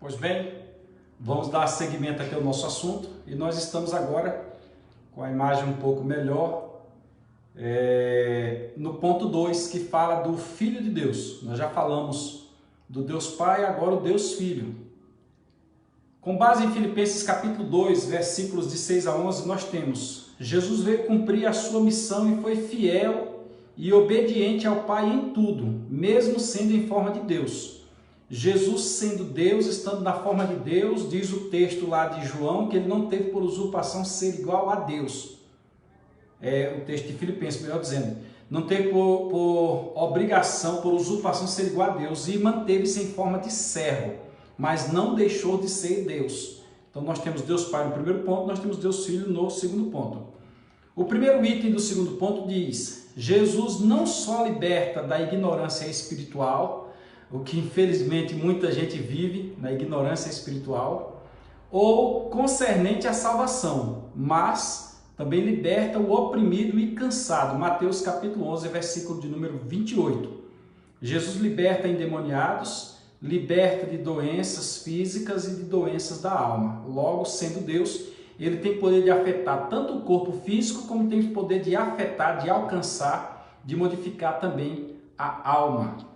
Pois bem, vamos dar seguimento aqui ao nosso assunto e nós estamos agora com a imagem um pouco melhor no ponto 2, que fala do Filho de Deus. Nós já falamos do Deus Pai, agora o Deus Filho. Com base em Filipenses capítulo 2, versículos de 6 a 11, nós temos: Jesus veio cumprir a sua missão e foi fiel e obediente ao Pai em tudo, mesmo sendo em forma de Deus. Jesus, sendo Deus, estando na forma de Deus, diz o texto lá de João, que ele não teve por usurpação ser igual a Deus. É o texto de Filipenses, melhor dizendo. Não teve por obrigação, por usurpação ser igual a Deus, e manteve-se em forma de servo, mas não deixou de ser Deus. Então nós temos Deus Pai no primeiro ponto, nós temos Deus Filho no segundo ponto. O primeiro item do segundo ponto diz: Jesus não só liberta da ignorância espiritual, o que infelizmente muita gente vive na ignorância espiritual, ou concernente à salvação, mas também liberta o oprimido e cansado. Mateus capítulo 11, versículo de número 28. Jesus liberta endemoniados, liberta de doenças físicas e de doenças da alma. Logo, sendo Deus, ele tem poder de afetar tanto o corpo físico, como tem o poder de afetar, de alcançar, de modificar também a alma.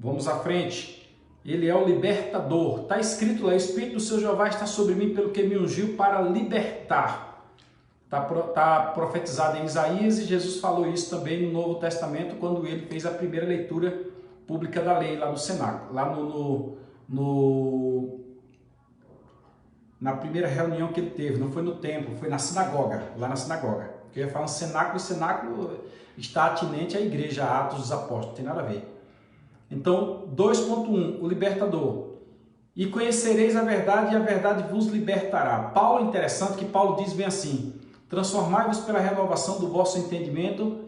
Vamos à frente. Ele é o libertador. Está escrito lá: o Espírito do seu Jeová está sobre mim, pelo que me ungiu para libertar. Está profetizado em Isaías, e Jesus falou isso também no Novo Testamento, quando ele fez a primeira leitura pública da lei lá no cenáculo, lá na primeira reunião que ele teve. Não foi no templo, foi na sinagoga, lá na sinagoga. Porque eu ia falar cenáculo, e cenáculo está atinente à igreja, a Atos dos Apóstolos, não tem nada a ver. Então, 2.1, o libertador. E conhecereis a verdade, e a verdade vos libertará. Paulo, é interessante que Paulo diz bem assim: transformai-vos pela renovação do vosso entendimento,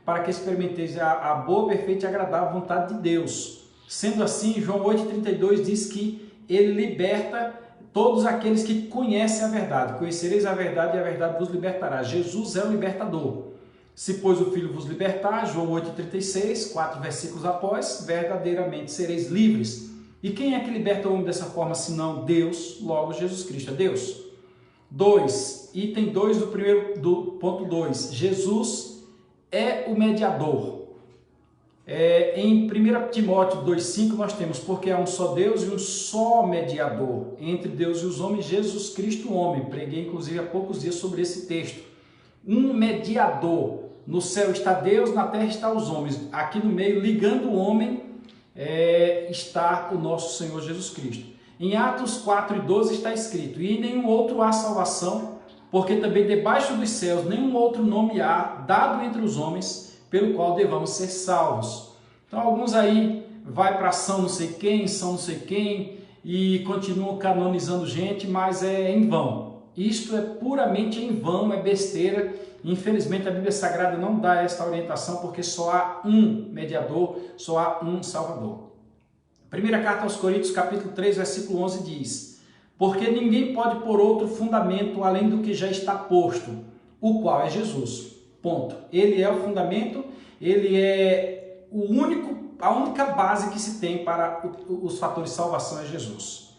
para que experimenteis a boa, perfeita e agradável vontade de Deus. Sendo assim, João 8,32 diz que ele liberta todos aqueles que conhecem a verdade. Conhecereis a verdade, e a verdade vos libertará. Jesus é o libertador. Se, pois, o Filho vos libertar, João 8,36, 4 versículos após, verdadeiramente sereis livres. E quem é que liberta o homem dessa forma, senão Deus? Logo, Jesus Cristo é Deus. 2, item 2 do ponto 2, Jesus é o mediador. Em 1 Timóteo 2,5 nós temos: porque há um só Deus e um só mediador entre Deus e os homens, Jesus Cristo, homem. Preguei, inclusive, há poucos dias sobre esse texto. Um mediador. No céu está Deus, na terra está os homens. Aqui no meio, ligando o homem, está o nosso Senhor Jesus Cristo. Em Atos 4,12 está escrito: e em nenhum outro há salvação, porque também debaixo dos céus nenhum outro nome há dado entre os homens, pelo qual devamos ser salvos. Então alguns aí vai para São não sei quem, e continuam canonizando gente, mas é em vão. Isto é puramente em vão, é besteira. Infelizmente a Bíblia Sagrada não dá esta orientação, porque só há um mediador, só há um Salvador. Primeira carta aos Coríntios, capítulo 3, versículo 11 diz: porque ninguém pode pôr outro fundamento além do que já está posto, o qual é Jesus. Ponto. Ele é o fundamento, ele é a única base que se tem para os fatores de salvação, é Jesus.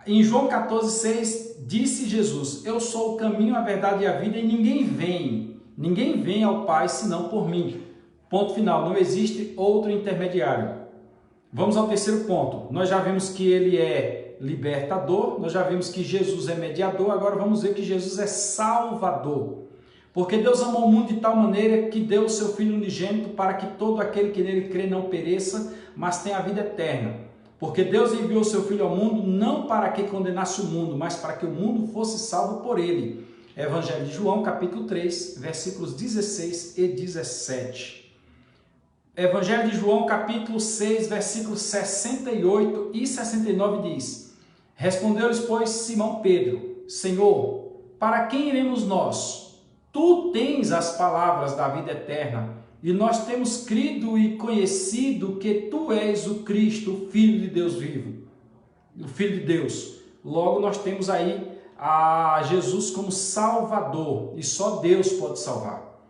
Em João 14,6, disse Jesus: eu sou o caminho, a verdade e a vida, e ninguém vem ao Pai senão por mim. Ponto final, não existe outro intermediário. Vamos ao terceiro ponto. Nós já vimos que ele é libertador, nós já vimos que Jesus é mediador, agora vamos ver que Jesus é salvador. Porque Deus amou o mundo de tal maneira que deu o seu Filho unigênito, para que todo aquele que nele crê não pereça, mas tenha a vida eterna. Porque Deus enviou o seu Filho ao mundo, não para que condenasse o mundo, mas para que o mundo fosse salvo por ele. Evangelho de João, capítulo 3, versículos 16 e 17. Evangelho de João, capítulo 6, versículos 68 e 69 diz: respondeu-lhes, pois, Simão Pedro: Senhor, para quem iremos nós? Tu tens as palavras da vida eterna, e nós temos crido e conhecido que tu és o Cristo, o Filho de Deus vivo, o Filho de Deus. Logo nós temos aí a Jesus como Salvador, e só Deus pode salvar.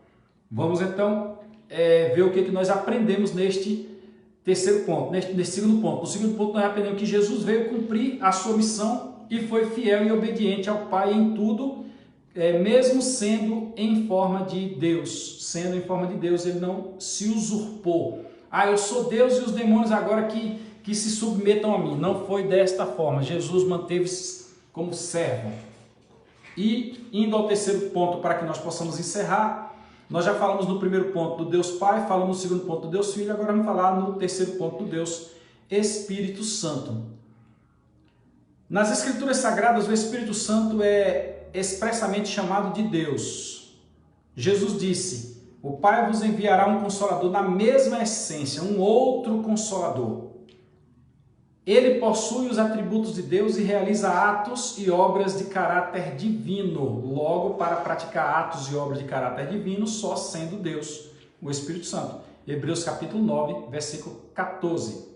Vamos então ver o que nós aprendemos neste terceiro ponto, nesse segundo ponto. No segundo ponto, nós aprendemos que Jesus veio cumprir a sua missão e foi fiel e obediente ao Pai em tudo, mesmo sendo em forma de Deus. Sendo em forma de Deus, ele não se usurpou. Ah, eu sou Deus e os demônios agora que se submetam a mim. Não foi desta forma. Jesus manteve-se como servo. E indo ao terceiro ponto, para que nós possamos encerrar, nós já falamos no primeiro ponto do Deus Pai, falamos no segundo ponto do Deus Filho, agora vamos falar no terceiro ponto do Deus Espírito Santo. Nas Escrituras Sagradas, o Espírito Santo é expressamente chamado de Deus. Jesus disse: o Pai vos enviará um Consolador na mesma essência, um outro Consolador. Ele possui os atributos de Deus e realiza atos e obras de caráter divino. Logo, para praticar atos e obras de caráter divino, só sendo Deus, o Espírito Santo. Hebreus capítulo 9, versículo 14.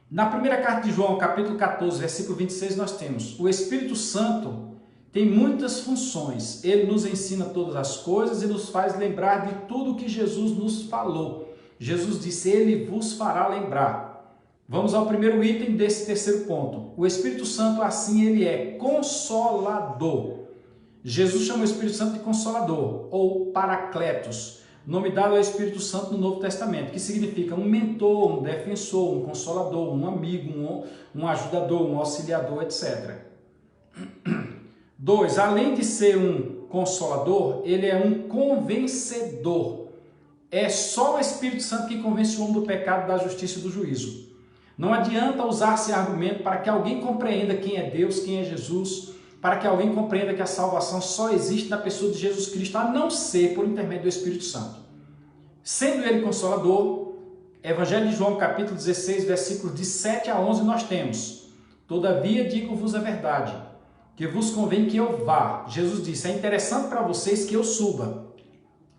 Na primeira carta de João, capítulo 14, versículo 26, nós temos: o Espírito Santo tem muitas funções. Ele nos ensina todas as coisas e nos faz lembrar de tudo que Jesus nos falou. Jesus disse: ele vos fará lembrar. Vamos ao primeiro item desse terceiro ponto. O Espírito Santo, assim, ele é consolador. Jesus chama o Espírito Santo de consolador, ou paracletos, nome dado ao Espírito Santo no Novo Testamento, que significa um mentor, um defensor, um consolador, um amigo, um ajudador, um auxiliador, etc. 2. Além de ser um consolador, ele é um convencedor. É só o Espírito Santo que convence o homem do pecado, da justiça e do juízo. Não adianta usar esse argumento para que alguém compreenda quem é Deus, quem é Jesus, para que alguém compreenda que a salvação só existe na pessoa de Jesus Cristo, a não ser por intermédio do Espírito Santo. Sendo ele consolador, Evangelho de João, capítulo 16, versículos de 7 a 11, nós temos: todavia digo-vos a verdade, que vos convém que eu vá. Jesus disse: é interessante para vocês que eu suba,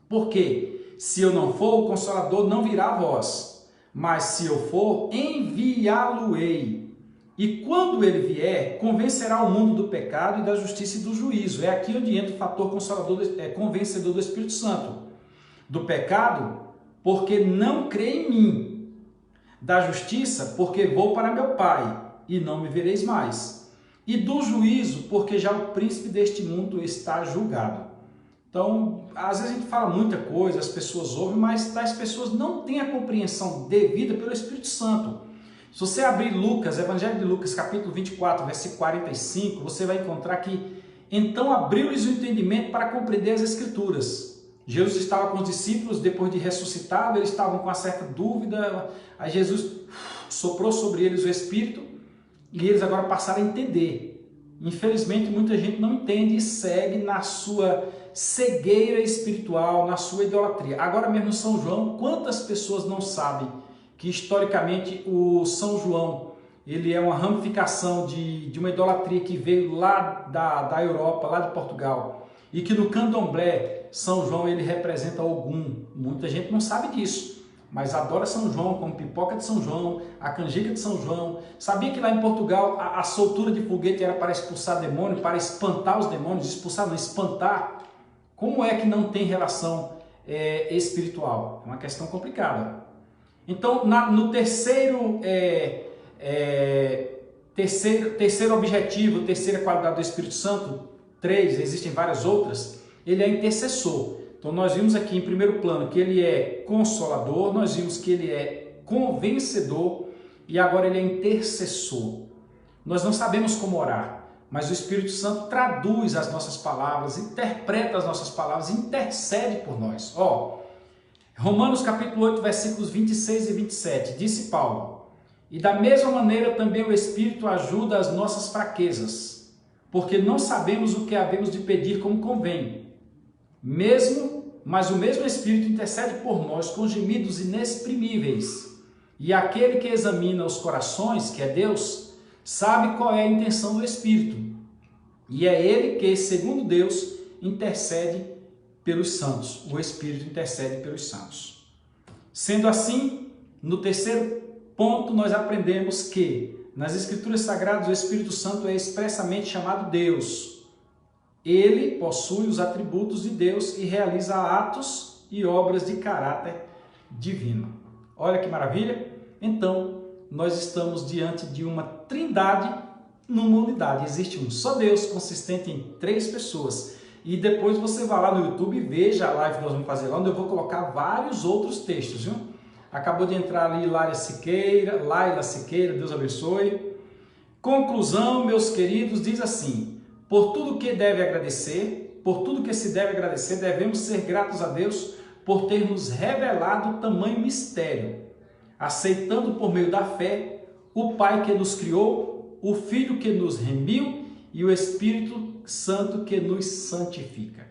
porque se eu não for, o Consolador não virá a vós. Mas se eu for, enviá-lo-ei. E quando ele vier, convencerá o mundo do pecado e da justiça e do juízo. É aqui onde entra o fator consolador, convencedor do Espírito Santo. Do pecado, porque não crê em mim. Da justiça, porque vou para meu Pai e não me vereis mais. E do juízo, porque já o príncipe deste mundo está julgado. Então, às vezes a gente fala muita coisa, as pessoas ouvem, mas tais pessoas não têm a compreensão devida pelo Espírito Santo. Se você abrir Lucas, Evangelho de Lucas, capítulo 24, versículo 45, você vai encontrar que então abriu-lhes o entendimento para compreender as Escrituras. Jesus estava com os discípulos, depois de ressuscitado, eles estavam com uma certa dúvida, aí Jesus soprou sobre eles o Espírito e eles agora passaram a entender. Infelizmente, muita gente não entende e segue na sua cegueira espiritual, na sua idolatria. Agora mesmo São João, quantas pessoas não sabem que historicamente o São João, ele é uma ramificação de uma idolatria que veio lá da Europa, lá de Portugal, e que no candomblé, São João ele representa Ogum. Muita gente não sabe disso, mas adora São João, como pipoca de São João, a canjica de São João. Sabia que lá em Portugal a soltura de foguete era para expulsar demônio, para espantar os demônios, expulsar não, espantar? Como é que não tem relação espiritual? É uma questão complicada. Então, no terceiro objetivo, terceira qualidade do Espírito Santo, 3, existem várias outras, ele é intercessor. Então, nós vimos aqui em primeiro plano que ele é consolador, nós vimos que ele é convencedor e agora ele é intercessor. Nós não sabemos como orar, mas o Espírito Santo traduz as nossas palavras, interpreta as nossas palavras, intercede por nós. Romanos capítulo 8, versículos 26 e 27, disse Paulo: e da mesma maneira também o Espírito ajuda as nossas fraquezas, porque não sabemos o que havemos de pedir como convém. Mas o mesmo Espírito intercede por nós com gemidos inexprimíveis. E aquele que examina os corações, que é Deus, sabe qual é a intenção do Espírito. E é ele que, segundo Deus, intercede pelos santos. O Espírito intercede pelos santos. Sendo assim, no terceiro ponto nós aprendemos que nas Escrituras Sagradas o Espírito Santo é expressamente chamado Deus. Ele possui os atributos de Deus e realiza atos e obras de caráter divino. Olha que maravilha! então nós estamos diante de uma trindade numa unidade. Existe um só Deus, consistente em 3 pessoas. E depois você vai lá no YouTube e veja a live que nós vamos fazer lá, onde eu vou colocar vários outros textos, viu? Acabou de entrar ali Laila Siqueira, Deus abençoe. Conclusão, meus queridos, diz assim: por tudo que deve agradecer, por tudo que se deve agradecer, devemos ser gratos a Deus por ter nos revelado tamanho mistério, aceitando por meio da fé o Pai que nos criou, o Filho que nos remiu e o Espírito Santo que nos santifica.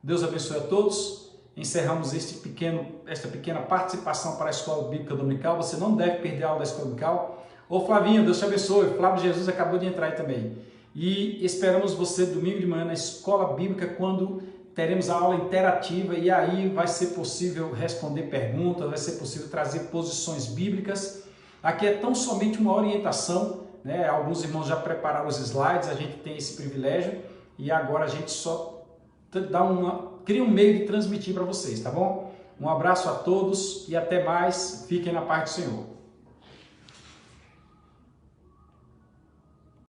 Deus abençoe a todos. Encerramos esta pequena participação para a Escola Bíblica Dominical. Você não deve perder a aula da Escola Dominical. Ô Flavinho, Deus te abençoe. Flávio Jesus acabou de entrar aí também. E esperamos você domingo de manhã na Escola Bíblica, quando teremos a aula interativa, e aí vai ser possível responder perguntas, vai ser possível trazer posições bíblicas. Aqui é tão somente uma orientação, né? Alguns irmãos já prepararam os slides, a gente tem esse privilégio, e agora a gente só cria um meio de transmitir para vocês, tá bom? Um abraço a todos e até mais. Fiquem na paz do Senhor.